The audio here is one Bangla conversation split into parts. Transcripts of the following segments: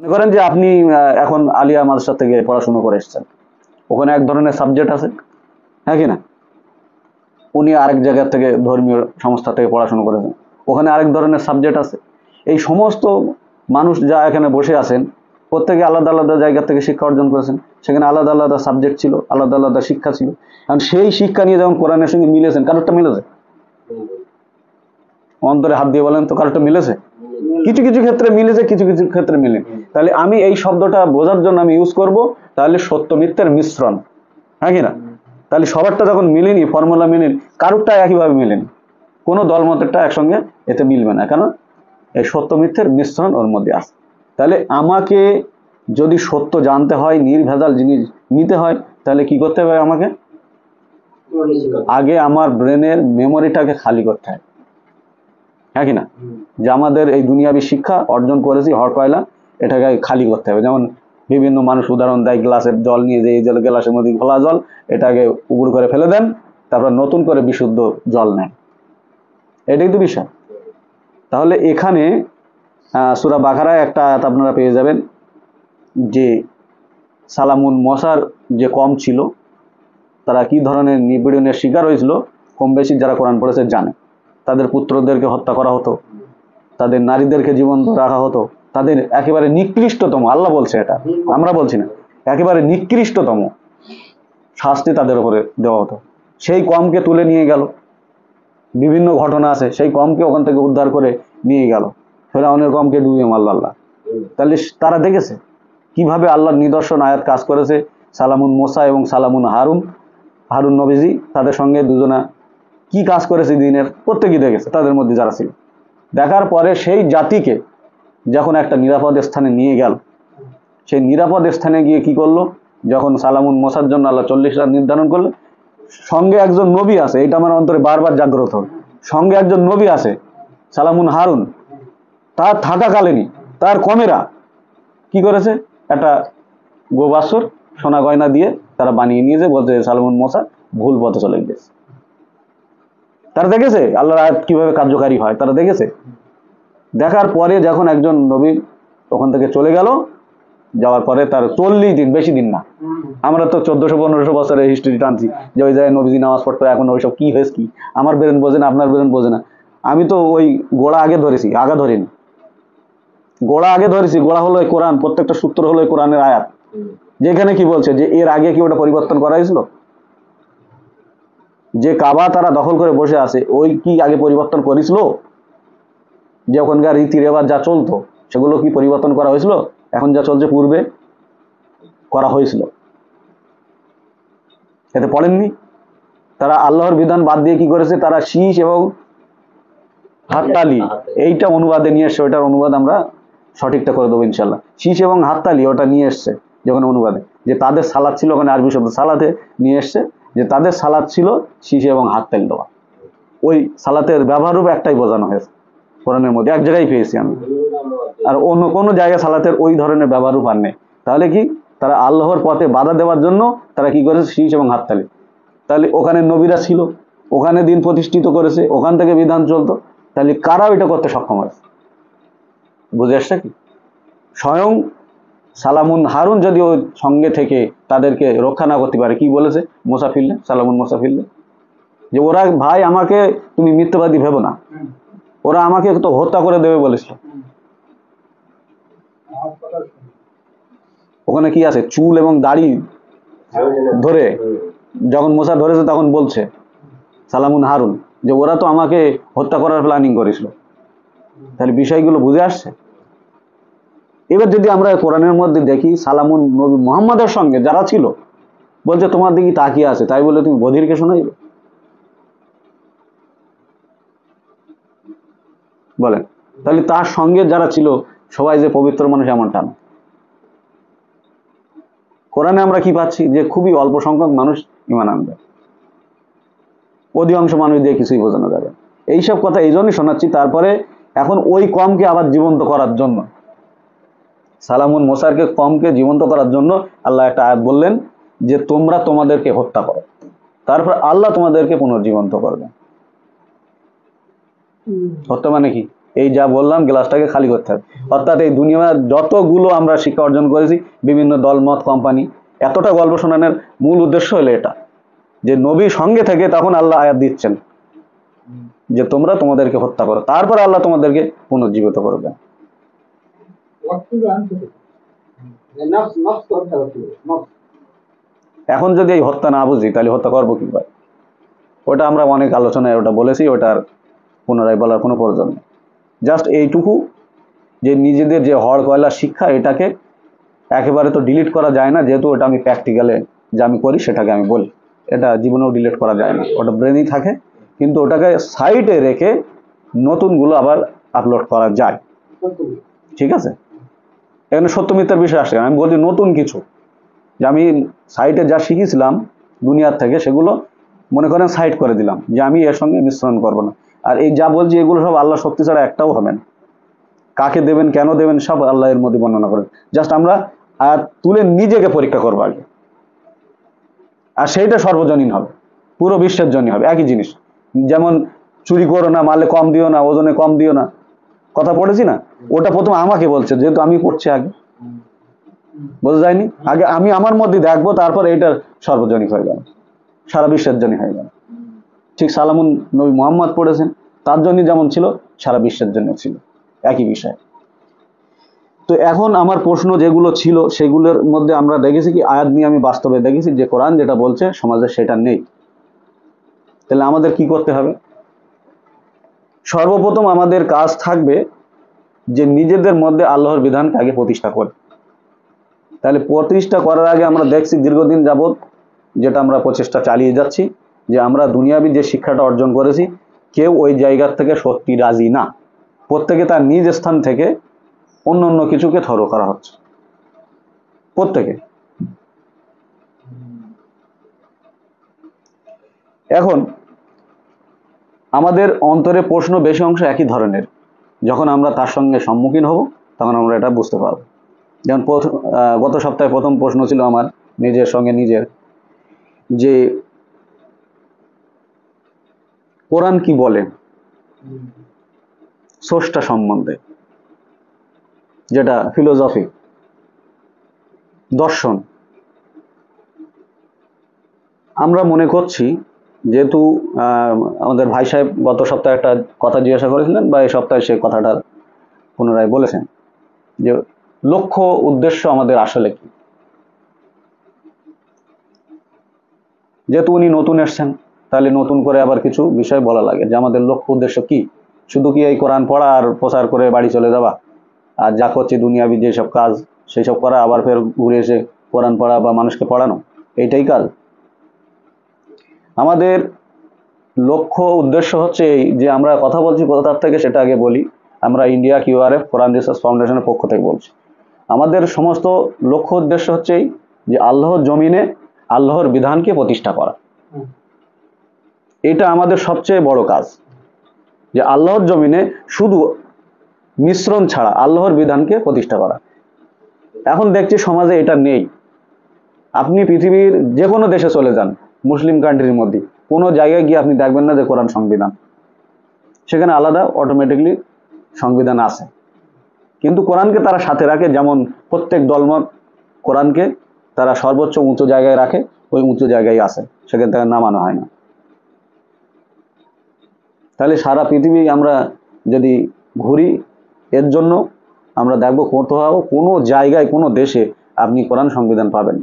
মনে করেন যে আপনি এখন আলিয়া মাদ্রাসা থেকে পড়াশোনা করে এসেছেন, ওখানে এক ধরনের সাবজেক্ট আছে, হ্যাঁ কি না? উনি আরেক জায়গা থেকে ধর্মীয় সংস্থা থেকে পড়াশোনা করেছেন, ওখানে আরেক ধরনের সাবজেক্ট আছে। এই সমস্ত মানুষ যা এখানে বসে আছেন প্রত্যেকে আলাদা আলাদা জায়গা থেকে শিক্ষা অর্জন করেছেন, সেখানে আলাদা আলাদা সাবজেক্ট ছিল, আলাদা আলাদা শিক্ষা ছিল। কারণ সেই শিক্ষা নিয়ে যখন কোরআনের সঙ্গে মিলেছেন, কারোরটা মিলেছে? অন্তরে হাত দিয়ে বলেন তো, কারোরটা মিলেছে? কিছু কিছু ক্ষেত্রে মিলেছে, কিছু কিছু ক্ষেত্রে মিলে। তাহলে আমি এই শব্দটা বোঝার জন্য আমি ইউজ করব তাহলে সত্য মিথ্যের মিশ্রণ, হ্যাঁ কি না? তাহলে সবারটা যখন মিলেনি, ফর্মুলা মিলেনি, কারোরটা একইভাবে মিলেনি, কোনো দলমতেরটা একসঙ্গে এতে মিলবে না, কেন? এই সত্য মিথ্যের মিশ্রণ ওর মধ্যে আছে। তাহলে আমাকে যদি সত্য জানতে হয়, নির্ভেজাল জিনিস নিতে হয়, তাহলে কি করতে হবে? আমাকে আগে আমার ব্রেনের মেমোরিটাকে খালি করতে হয়, হ্যাঁ কি না? যে আমাদের এই দুনিয়াবি শিক্ষা অর্জন করেছি হড়কয়লা, এটাকে খালি করতে হবে। যেমন বিভিন্ন মানুষ উদাহরণ দেয়, গ্লাসের জল নিয়ে, যে এই জল গ্লাসের মধ্যে ঘোলা জল, এটাকে উগুড় করে ফেলে দেন, তারপর নতুন করে বিশুদ্ধ জল নেন, এটাই তো বিষয়। তাহলে এখানে সূরা বাকারায় একটা আয়াত আপনারা পেয়ে যাবেন যে সালামুন মশার যে কম ছিল, তারা কি ধরনের নিপীড়নের শিকার হয়েছিল, কম বেশি যারা কোরআন পড়েছে জানে। তাদের পুত্রদেরকে হত্যা করা হতো, তাদের নারীদেরকে জীবন্ত রাখা হতো, তাদের একেবারে নিকৃষ্টতম, আল্লাহ বলছে এটা, আমরা বলছি না, একেবারে নিকৃষ্টতম শাস্তি তাদের উপরে দেওয়া হতো। সেই কমকে তুলে নিয়ে গেল, বিভিন্ন ঘটনা আছে, সেই কমকে ওখান থেকে উদ্ধার করে নিয়ে গেল, ফেরাউনের কমকে ডুবিয়ে মারল আল্লাহ। তাহলে তারা দেখেছে কিভাবে আল্লাহর নিদর্শন আয়াত কাজ করেছে। সালামুন মোসা এবং সালামুন হারুন নবীজি, তাদের সঙ্গে দুজনা কি কাজ করেছে দিনের, প্রত্যেকেই দেখেছে, তাদের মধ্যে যারা ছিল। দেখার পরে সেই জাতিকে যখন একটা নিরাপদ স্থানে নিয়ে গেল, সেই নিরাপদ স্থানে গিয়ে কি করলো, যখন সালামুন মোসার জন্য আল্লাহ 40 রাত নির্ধারণ করলো, সঙ্গে একজন নবী আছে, এটা আমার অন্তরে বারবার জাগ্রত হল, সঙ্গে একজন নবী আছে সালামুন হারুন, তার থাকাকালীনই তার কমেরা কি করেছে, একটা গোবাসর সোনা গয়না দিয়ে তারা বানিয়ে নিয়েছে, বলছে সালামুন মোসা ভুল পথে চলে গেছে। তারা দেখেছে আল্লাহর আয়াত কিভাবে কার্যকারী হয়, তারা দেখেছে। দেখার পরে যখন একজন নবী ওখান থেকে চলে গেল, যাওয়ার পরে তার 40 দিন, বেশি দিন না, আমরা তো 1400-1500 বছরের হিস্ট্রি টানছি যে ওই জায়গায় নবীজি নামাজ পড়তো, এখন ওইসব কি হয়েছে কি, আমার ব্রেন বোঝে না, আপনার ব্রেন বোঝে না। আমি তো ওই গোড়া আগে ধরেছি, আগা ধরিনি, গোড়া আগে ধরেছি। গোড়া হলো এই কোরআন, প্রত্যেকটা সূত্র হলো এই কোরআনের আয়াত, যেখানে কি বলছে যে এর আগে কি ওটা পরিবর্তন করা হয়েছিল? যে কাবা তারা দখল করে বসে আছে, ওই কি আগে পরিবর্তন করেছিল? যে ওখানকার রীতি রেওয়াজ যা চলতো সেগুলো কি পরিবর্তন করা হয়েছিল? এখন যা চলছে পূর্বে করা হয়েছিল, এতে পড়েননি। তারা আল্লাহর বিধান বাদ দিয়ে কি করেছে, তারা শীষ এবং হাততালি এইটা অনুবাদে নিয়ে এসছে। ওইটার অনুবাদ আমরা সঠিকটা করে দেবো ইনশাল্লাহ। শীষ এবং হাততালি ওটা নিয়ে এসছে যখন অনুবাদে, যে তাদের সালাদ ছিল, ওখানে আরবি শব্দ সালাতে নিয়ে এসছে, যে তাদের সালাদ ছিল শীষ এবং হাততালি দেওয়া। ওই সালাতের ব্যবহারও একটাই বোঝানো হয়েছে কোরআনের মধ্যে, এক জায়গায় পেয়েছি আমি, আর অন্য কোনো জায়গায় সালাতের ওই ধরনের ব্যবহারও পান নেই। তাহলে কি, তারা আল্লাহর পথে বাধা দেওয়ার জন্য তারা কি করেছে, শীষ এবং হাততালি। তাহলে ওখানে নবীরা ছিল, ওখানে দিন প্রতিষ্ঠিত করেছে, ওখান থেকে বিধান চলতো, তাহলে কারা ওইটা করতে সক্ষম হয়েছে? বুঝে আসছে কি? স্বয়ং সালামুন হারুন যদি ওই সঙ্গে থেকে তাদেরকে রক্ষা না করতে পারে, কি বলেছে মোসা ফিরলে, সালামুন মোসা ফিরলে, যে ওরা ভাই আমাকে তুমি মিথ্যাবাদী ভেবো না, ওরা আমাকে তো হত্যা করে দেবে বলেছিল। ওখানে কি আছে, চুল এবং দাড়ি ধরে যখন মোসা ধরেছে তখন বলছে সালামুন হারুন যে ওরা তো আমাকে হত্যা করার প্ল্যানিং করেছিল। তাহলে বিষয়গুলো বুঝে আসছে। এবার যদি আমরা কোরআনের মধ্যে দেখি, সালামুন নবী মুহাম্মাদের সঙ্গে যারা ছিল বলছে তোমার দিকে তাকিয়ে আছে, তাই বলে তুমি বধিরকে শোনাইবে? বলেন। তাহলে তার সঙ্গে যারা ছিল সবাই যে পবিত্র মানুষ এমনটা না। কোরআনে আমরা কি পাচ্ছি, যে খুবই অল্প সংখ্যক মানুষ ঈমান আনবে, অধিকাংশ মানুষ দিয়ে কিছুই বোঝানো যাবে। এইসব কথা এই জন্যই শোনাচ্ছি। তারপরে এখন ওই কমকে আবার জীবন্ত করার জন্য, সালামুন মোসারকে কমকে জীবন্ত করার জন্য আল্লাহ একটা আয়াত বললেন যে তোমরা তোমাদেরকে হত্যা করো, তারপর আল্লাহ তোমাদেরকে পুনর্জীবন্ত করবে। হত্যা মানে কি? এই যা বললাম গ্লাসটাকে খালি করতে হবে। অর্থাৎ এই দুনিয়ার যতগুলো আমরা শিক্ষা অর্জন করেছি বিভিন্ন দলমত কোম্পানি, এতটা গল্প শোনানোর মূল উদ্দেশ্য হলো এটা, যে নবী সঙ্গে থেকে তখন আল্লাহ আয়াত দিচ্ছেন যে তোমরা তোমাদেরকে হত্যা করো, তারপর আল্লাহ তোমাদেরকে পুনর্জীবিত করবে। এখন যদি এই হত্যা না বুঝি তাহলে হত্যা করবো কিভাবে? ওটা আমরা অনেক আলোচনায় ওটা বলেছি, ওটার পুনরায় বলার কোনো প্রয়োজন নেই। জাস্ট এইটুকু যে নিজেদের যে হড় কয়লা শিক্ষা, এটাকে একেবারে তো ডিলিট করা যায় না, যেহেতু ওটা আমি প্র্যাকটিক্যালে যা আমি করি সেটাকে আমি বলি, এটা জীবনেও ডিলিট করা যায় না, ওটা ব্রেনেই থাকে, কিন্তু ওটাকে সাইডে রেখে নতুনগুলো আবার আপলোড করা যায়। ঠিক আছে, এখানে সত্য মিথ্যার বিষয় আসে, আমি বলছি নতুন কিছু, যে আমি সাইটে যা শিখেছিলাম দুনিয়ার থেকে সেগুলো মনে করেন সাইড করে দিলাম, যে আমি এর সঙ্গে মিশ্রণ করবো না। আর এই যা বলছি এগুলো সব আল্লাহ শক্তি ছাড়া একটাও হবে না। কাকে দেবেন, কেন দেবেন, সব আল্লাহ এর মধ্যে বর্ণনা করেন। জাস্ট আমরা আর তুলে নিজেকে পরীক্ষা করবো আগে, আর সেইটা সর্বজনীন হবে, পুরো বিশ্বের জন্য হবে একই জিনিস। যেমন চুরি করো না, মালে কম দিও না, ওজনে কম দিও না, কথা পড়েছি না, ওটা প্রথম আমাকে বলছে, যেহেতু আমি পড়ছি আগে, বোঝা যায়নি? আগে আমি আমার মধ্যে দেখবো, তারপর এইটার সর্বজনীন হয়ে গেল, সারা বিশ্বের জন্য হয়ে গেল। ঠিক সালামুন নবী মুহাম্মদ পড়েছেন, তার জন্য যেমন ছিল সারা বিশ্বের জন্য ছিল, একই বিষয়। তো এখন আমার প্রশ্ন যেগুলো ছিল সেগুলোর মধ্যে আমরা দেখেছি কি আয়াত নিয়ে আমি বাস্তবে দেখেছি যে কোরআন যেটা বলছে সমাজে সেটা নেই। তাহলে আমাদের কি করতে হবে? সর্বপ্রথম আমাদের কাজ থাকবে যে নিজেদের মধ্যে আল্লাহর বিধানকে আগে প্রতিষ্ঠা করে। তাহলে প্রতিষ্ঠা করার আগে আমরা দেখছি দীর্ঘদিন যাবৎ যেটা আমরা প্রচেষ্টা চালিয়ে যাচ্ছি, যে আমরা দুনিয়াবি যে শিক্ষাটা অর্জন করেছি কেউ ওই জায়গার থেকে সত্যি রাজি না, প্রত্যেকে তার নিজ স্থান থেকে অন্য অন্য কিছুকে থরো করা হচ্ছে, প্রত্যেকে। এখন আমাদের অন্তরে প্রশ্ন বেশি অংশ একই ধরনের, যখন আমরা তার সঙ্গে সম্মুখীন হব তখন আমরা এটা বুঝতে পারব। যেমন গত সপ্তাহে প্রথম প্রশ্ন ছিল আমার নিজের সঙ্গে নিজের, যে কোরআন কি বলে স্রষ্টা সম্বন্ধে, যেটা ফিলোসফি দর্শন। আমরা মনে করছি, যেহেতু আমাদের ভাই সাহেব গত সপ্তাহে একটা কথা জিজ্ঞাসা করেছিলেন, বা এই সপ্তাহে সে কথাটা পুনরায় বলেছেন, যে লক্ষ্য উদ্দেশ্য আমাদের আসলে কি। যেহেতু উনি নতুন এসছেন, তাহলে নতুন করে আবার কিছু বিষয় বলা লাগে, যে আমাদের লক্ষ্য উদ্দেশ্য কি। শুধু কি এই কোরআন পড়া আর প্রচার করে বাড়ি চলে যাওয়া, আর যা করছি দুনিয়াবি যেসব কাজ সেই সব করা, আবার ফের ঘুরে এসে কোরআন পড়া বা মানুষকে পড়ানো, এইটাই কাজ? আমাদের লক্ষ্য উদ্দেশ্য হচ্ছে এই, যে আমরা কথা বলছি কোথার থেকে সেটা আগে বলি। আমরা ইন্ডিয়া কিউআরএফ কোরআন রিসার্চ ফাউন্ডেশনের পক্ষ থেকে বলছি, আমাদের সমস্ত লক্ষ্য উদ্দেশ্য হচ্ছে এই, যে আল্লাহর জমিনে আল্লাহর বিধানকে প্রতিষ্ঠা করা। এটা আমাদের সবচেয়ে বড় কাজ, যে আল্লাহর জমিনে শুধু মিশ্রণ ছাড়া আল্লাহর বিধানকে প্রতিষ্ঠা করা। এখন দেখছি সমাজে এটা নেই। আপনি পৃথিবীর যে কোনো দেশে চলে যান, মুসলিম কান্ট্রির মধ্যে কোনো জায়গায় গিয়ে আপনি দেখবেন না যে কোরআন সংবিধান, সেখানে আলাদা অটোমেটিকলি সংবিধান আছে, কিন্তু কোরআনকে তারা সাথে রাখে। যেমন প্রত্যেক দলমত কোরআনকে তারা সর্বোচ্চ উঁচু জায়গায় রাখে, ওই উঁচু জায়গায় আছে, সেখান থেকে নামানো হয় না। তাহলে সারা পৃথিবী আমরা যদি ঘুরি, এর জন্য আমরা দেখবো কোথাও কোনো জায়গায় কোনো দেশে আপনি কোরআন সংবিধান পাবেন।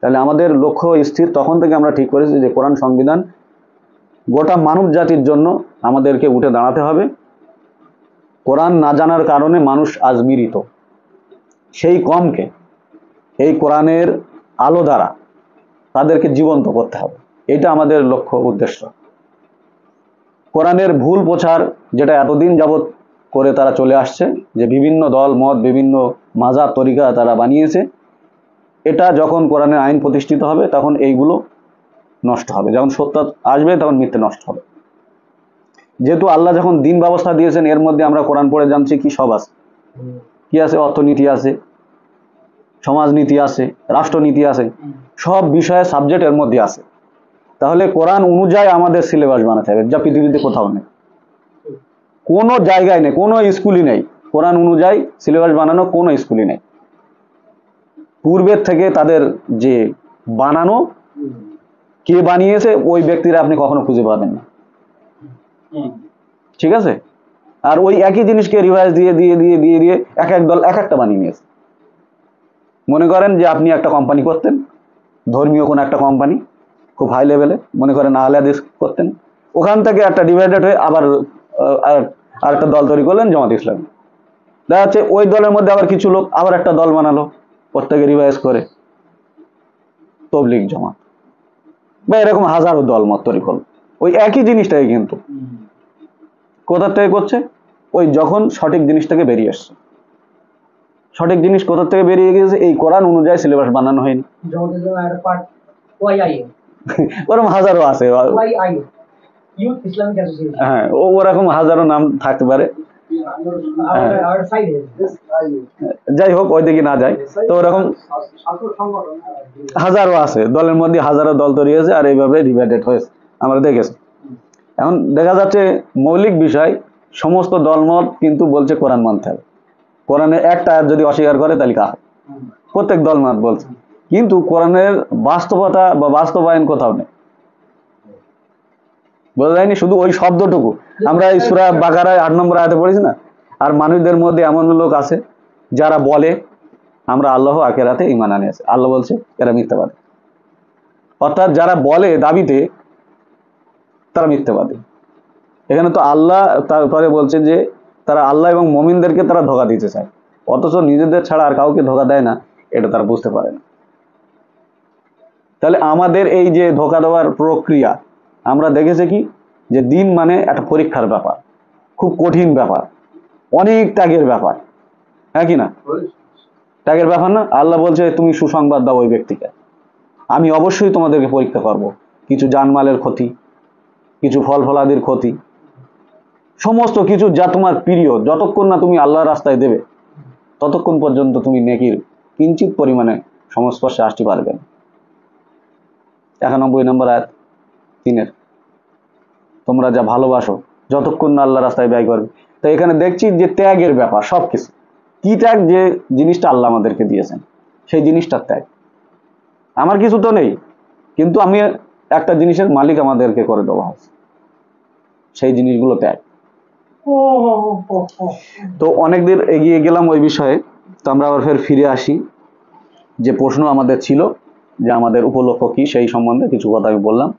তাহলে আমাদের লক্ষ্য স্থির তখন থেকে আমরা ঠিক করেছি যে কোরআন সংবিধান গোটা মানব জাতির জন্য আমাদেরকে উঠে দাঁড়াতে হবে। কোরআন না জানার কারণে মানুষ আজ মৃত, সেই কমকে এই কোরআনের আলো দ্বারা তাদেরকে জীবন্ত করতে হবে, এটা আমাদের লক্ষ্য উদ্দেশ্য। কোরআনের ভুল প্রচার যেটা এতদিন যাবৎ করে তারা চলে আসছে, যে বিভিন্ন দল মত বিভিন্ন মাযহাব তরিকা তারা বানিয়েছে, এটা যখন কোরআনের আইন প্রতিষ্ঠিত হবে তখন এইগুলো নষ্ট হবে, যখন সত্য আসবে তখন মিথ্যে নষ্ট হবে। যেহেতু আল্লাহ যখন দিন ব্যবস্থা দিয়েছেন, এর মধ্যে আমরা কোরআন পড়ে জানছি কি সব আছে, কি আছে, অর্থনীতি আছে, সমাজনীতি আছে, রাষ্ট্রনীতি আছে, সব বিষয়ে সাবজেক্ট এর মধ্যে আছে। তাহলে কোরআন অনুযায়ী আমাদের সিলেবাস বানাতে হবে, যা পৃথিবীতে কোথাও নেই। কোনো জায়গায় নেই, কোনো স্কুলই নেই কোরআন অনুযায়ী সিলেবাস বানানো, কোনো স্কুলই নেই। পূর্বের থেকে তাদের যে বানানো, কে বানিয়েছে ওই ব্যক্তিরা আপনি কখনো খুঁজে পাবেন না, ঠিক আছে? আর ওই একই জিনিসকে রিভাইজ দিয়ে দিয়ে দিয়ে দিয়ে দিয়ে এক এক দল এক একটা বানিয়ে নিয়েছে। মনে করেন যে আপনি একটা কোম্পানি করতেন, ধর্মীয় কোনো একটা কোম্পানি, খুব হাই লেভেলে, মনে করেন আহলে হাদিস করতেন, ওখান থেকে একটা ডিভাইডেড হয়ে আবার আরেকটা দল তৈরি করলেন জামাত ইসলামী। দেখা যাচ্ছে ওই দলের মধ্যে আবার কিছু লোক আবার একটা দল বানালো, প্রত্যেকে রিভাইজ করে তবলিগ জামাত, বা এরকম হাজারো দল মত তৈরি করলো। ওই একই জিনিসটাকে কিন্তু কোথা থেকে করছে? ওই যখন সঠিক জিনিস থেকে বেরিয়ে আসছে। সঠিক জিনিস কোথা থেকে বেরিয়ে গেছে? এই কোরআন অনুযায়ী সিলেবাস বানানো হয়নি। ওরকম হাজারো আছে, হ্যাঁ ওরকম হাজারো নাম থাকতে পারে। যাই হোক, ওই দিকে না যায়, তো ওরকম হাজারো আছে, দলের মধ্যে হাজারো দল তৈরি হয়েছে আর এইভাবে ডিভাইডেড হয়েছে, আমরা দেখেছি। এখন দেখা যাচ্ছে মৌলিক বিষয়, সমস্ত দলমত কিন্তু বলছে কোরআন মানতে হবে, কোরআনের একটা আয়াত যদি অস্বীকার করে তাহলে কাফের, প্রত্যেক দলমত বলছে, কিন্তু কোরআনের বাস্তবতা বা বাস্তবায়ন কোথাও নেই, বোঝা যায়নি। শুধু ওই শব্দটুকু আমরা এই সূরা বাকারায় 8 নম্বর আয়াতে পড়েছি না। আর মানুষদের মধ্যে এমন লোক আছে যারা বলে আমরা আল্লাহ আখিরাতে ঈমান আনিয়েছি, আল্লাহ বলছে এরা মিথ্যাবাদী। অর্থাৎ যারা বলে দাবিতে তারা মিথ্যাবাদী। এখানে তো আল্লাহ তারপরে বলছে যে তারা আল্লাহ এবং মুমিনদেরকে তারা ধোঁকা দিতে চায়, অথচ নিজেদের ছাড়া আর কাউকে ধোঁকা দেয় না, এটা তারা বুঝতে পারে না। তাহলে আমাদের এই যে ধোঁকা দেওয়ার প্রক্রিয়া, আমরা দেখেছি কি যে দিন মানে একটা পরীক্ষার ব্যাপার, খুব কঠিন ব্যাপার, অনেক ত্যাগের ব্যাপার, হ্যাঁ কি না? ত্যাগের ব্যাপার না? আল্লাহ বলছে তুমি সুসংবাদ দাও ওই ব্যক্তিকে, আমি অবশ্যই তোমাদেরকে পরীক্ষা করব, কিছু জানমালের ক্ষতি, কিছু ফল ফলাদির ক্ষতি, সমস্ত কিছু যা তোমার প্রিয়, যতক্ষণ না তুমি আল্লাহর রাস্তায় দেবে ততক্ষণ পর্যন্ত তুমি নেকির কিঞ্চিত পরিমাণে সংস্পর্শে আসতে পারবে না। 91 নম্বর আয়াত 3 তোমরা যা ভালোবাসো যতক্ষণ না আল্লাহ রাস্তায় ব্যয় করবে। তো এখানে দেখছি যে ত্যাগের ব্যাপার, সবকিছু কি ত্যাগ? যে জিনিসটা আল্লাহ আমাদেরকে দিয়েছেন সেই জিনিসটার ত্যাগ। আমার কিছু তো নেই, কিন্তু আমি একটা জিনিসের মালিক আমাদেরকে করে দেওয়া হয়েছে, সেই জিনিসগুলো ত্যাগ। তো অনেকদিন এগিয়ে গেলাম ওই বিষয়ে, তো আমরা আবার ফিরে আসি। যে প্রশ্ন আমাদের ছিল যে আমাদের উপলক্ষ্য কি, সেই সম্বন্ধে কিছু কথা আমি বললাম।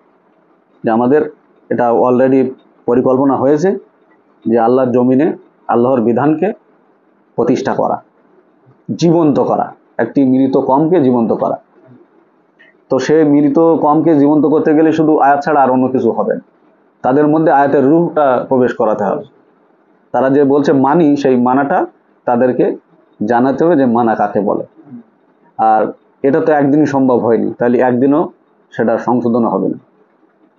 যে আমাদের এটা অলরেডি পরিকল্পনা হয়েছে যে আল্লাহর জমিনে আল্লাহর বিধানকে প্রতিষ্ঠা করা, জীবন্ত করা, একটি মৃত কমকে জীবন্ত করা। তো সে মৃত কমকে জীবন্ত করতে গেলে শুধু আয়াত ছাড়া আর অন্য কিছু হবে না, তাদের মধ্যে আয়াতের রূহটা প্রবেশ করাতে হবে। তারা যে বলছে মানি, সেই মানাটা তাদেরকে জানাতে হবে যে মানা কাকে বলে। আর এটা তো একদিনই সম্ভব হয়নি, তাহলে একদিনও সেটা সংশোধন হবে না।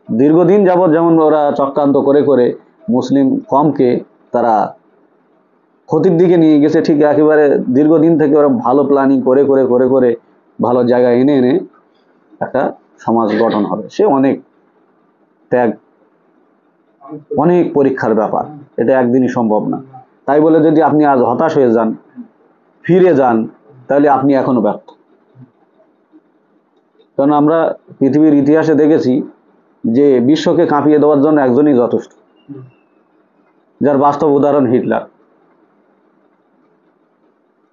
দীর্ঘদিন যাবৎ যেমন ওরা চক্রান্ত করে করে মুসলিম কমকে তারা ক্ষতির দিকে নিয়ে গেছে, ঠিক একেবারে দীর্ঘদিন থেকে ওরা ভালো প্ল্যানিং করে করে করে করে ভালো জায়গায় এনে এনে একটা সমাজ গঠন হবে। সে অনেক ত্যাগ, অনেক পরীক্ষার ব্যাপার, এটা একদিনই সম্ভব না। তাই বলে যদি আপনি আজ হতাশ হয়ে যান, ফিরে যান, তাহলে আপনি এখনো ব্যর্থ। কারণ আমরা পৃথিবীর ইতিহাসে দেখেছি যে বিশ্বকে কাঁপিয়ে দেওয়ার জন্য একজনই যথেষ্ট, যার বাস্তব উদাহরণ হিটলার।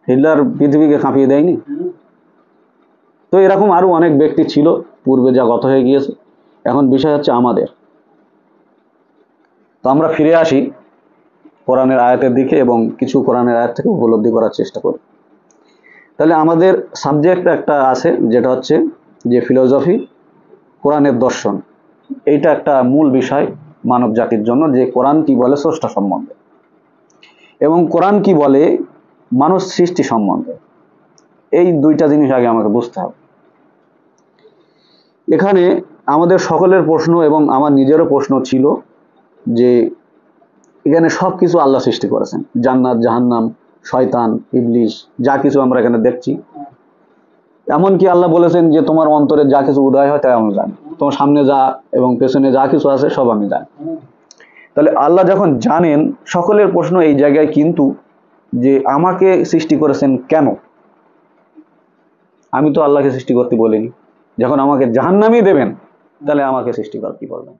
হিটলার পৃথিবীকে কাঁপিয়ে দেয়নি? তো এরকম আরো অনেক ব্যক্তি ছিল পূর্বে, যা গত হয়ে গিয়েছে। এখন বিষয় হচ্ছে আমাদের। তো আমরা ফিরে আসি কোরআনের আয়াতের দিকে এবং কিছু কোরআনের আয়াত থেকে উপলব্ধি করার চেষ্টা করি। তাহলে আমাদের সাবজেক্ট একটা আছে, যেটা হচ্ছে যে ফিলোসফি, কোরআনের দর্শন। এইটা একটা মূল বিষয় মানব জাতির জন্য, যে কোরআন কি বলে স্রষ্টা সম্বন্ধে এবং কোরআন কি বলে মানুষ সৃষ্টি সম্বন্ধে। এই দুইটা জিনিস আগে আমাকে বুঝতে হবে। এখানে আমাদের সকলের প্রশ্ন এবং আমার নিজেরও প্রশ্ন ছিল যে এখানে সব কিছু আল্লাহ সৃষ্টি করেছেন, জান্নাত, জাহান্নাম, শয়তান, ইবলিশ, যা কিছু আমরা এখানে দেখছি। এমনকি আল্লাহ বলেছেন যে তোমার অন্তরে যা কিছু উদয় হয় তাই আমি জানি, তোমার সামনে যা এবং পেছনে যা কিছু আছে সব আমি জানি। তাহলে আল্লাহ যখন জানেন, সকলের প্রশ্ন এই জায়গায় কিন্তু যে আমাকে সৃষ্টি করেছেন কেন? আমি তো আল্লাহকে সৃষ্টি করতে বলিনি। যখন আমাকে জাহান্নামই দেবেন, তাহলে আমাকে সৃষ্টি করার কি বলবেন?